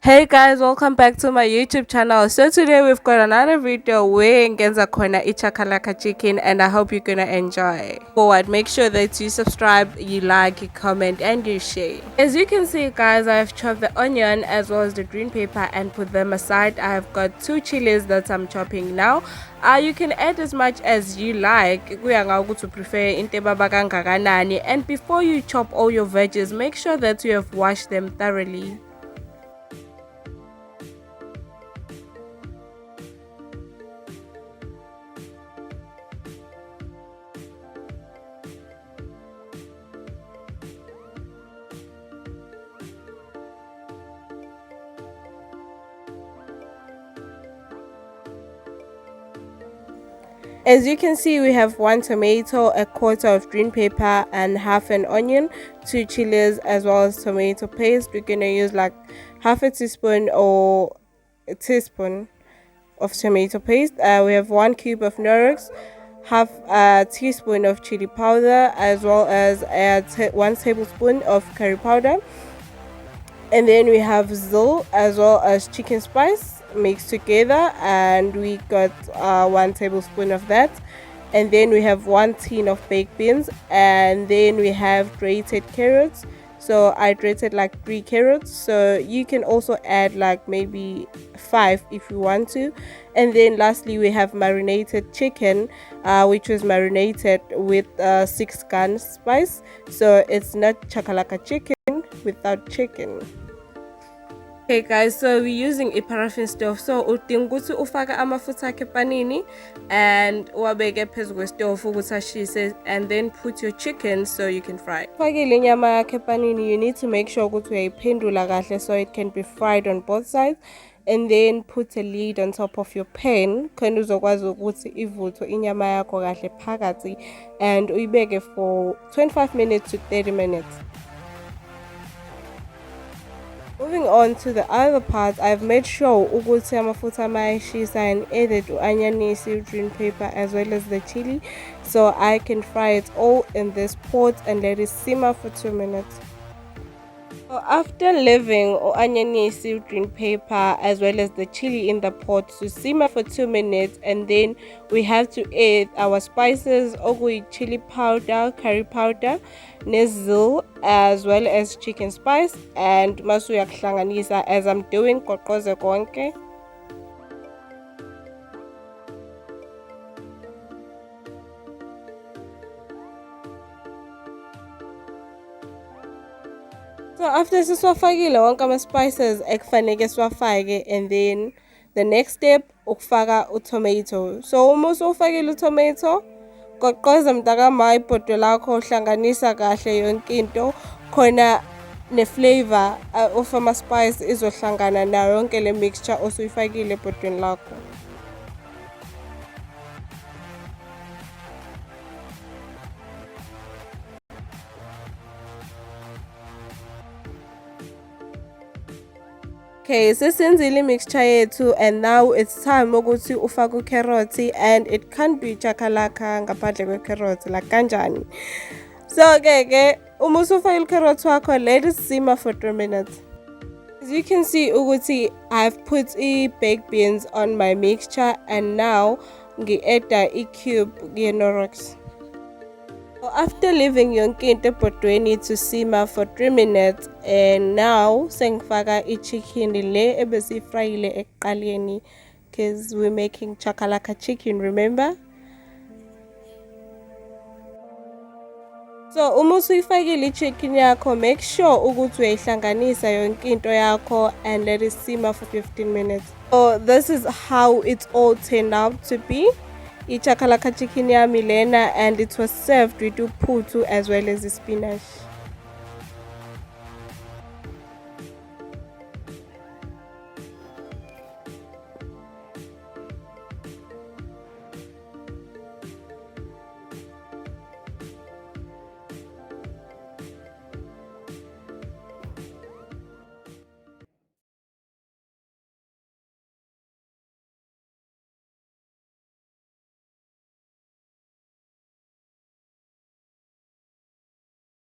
Hey guys, welcome back to my YouTube channel. So today we've got another video where ngenza khona Chakalaka chicken, and I hope you're gonna enjoy. Forward, make sure that you subscribe, you like, you comment, and you share. As you can see guys, I've chopped the onion as well as the green pepper and put them aside. I've got 2 chilies that I'm chopping now. You can add as much as you like. We are going to prefer and before you chop all your veggies, make sure that you have washed them thoroughly. As you can see, we have 1 tomato, a quarter of green pepper, and half an onion, 2 chilies, as well as tomato paste. We're gonna use like half a teaspoon or a teaspoon of tomato paste. We have 1 cube of KNORROX, half a teaspoon of chili powder, as well as 1 tablespoon of curry powder. And then we have ZEAL as well as chicken spice mixed together, and we got 1 tablespoon of that. And then we have 1 tin of baked beans, and then we have grated carrots. So I grated like 3 carrots, so you can also add like maybe 5 if you want to. And then lastly we have marinated chicken, which was marinated with 6 gun spice, so it's not chakalaka chicken without chicken. Okay guys, so we're using a paraffin stove, so udinga ukuthi ufaka amafutha akhe epanini and uwabeke phezu kwestove ukuthi ashise, and then put your chicken so you can fry. Ufakile inyama yakhe epanini, you need to make sure ukuthi uyayiphendula kahle so it can be fried on both sides, and then put a lid on top of your pan khona uzokwazi ukuthi ivuthwe inyama yakho kahle phakathi, and uyibeke for 25 minutes to 30 minutes. Moving on to the other part, I've made sure ukuthi amafutha mayashisa and added onion, green pepper as well as the chili, so I can fry it all in this pot and let it simmer for 2 minutes. So after leaving onion, green pepper as well as the chili in the pot to simmer for 2 minutes, and then we have to add our spices, chili powder, curry powder, ZEAL as well as chicken spice, and masuyakuhlanganisa as I'm doing kokoze konke. So after siswafakile wonke ama-spices ekufanele siwafake, and then the next step ukufaka utomato. So uma usufakile utomato, goqoza mntakama ibhodwe lakho, hlanganisa kahle yonke into khona ne-flavor of ama-spice izohlangana nayo yonke le mixture osuyifakile ebhodweni lakho. Okay, sesenzile mixture yethu, and now it's time ukuthi ufake ucarrot, and it can't be chakalaka ngaphandle kwe-carrot like kanjani. So ke uma usufake i-carrot wakho, let it simmer for 3 minutes. As you can see ukuthi I've put baked beans on my mixture, and now ngi-add i-cube ye-KNORROX. After leaving yonke into ebhodweni to simmer for 3 minutes, and now sengifaka i-chicken le ebesiyifrayile ekuqaleni, because we're making chakalaka chicken, remember? So uma usuyifakile i-chicken yakho, make sure ukuthi uyayihlanganisa yonke into yakho and let it simmer for 15 minutes. So this is how it all turned out to be. Chakalaka chicken yami lena, and it was served with uphuthu as well as the spinach.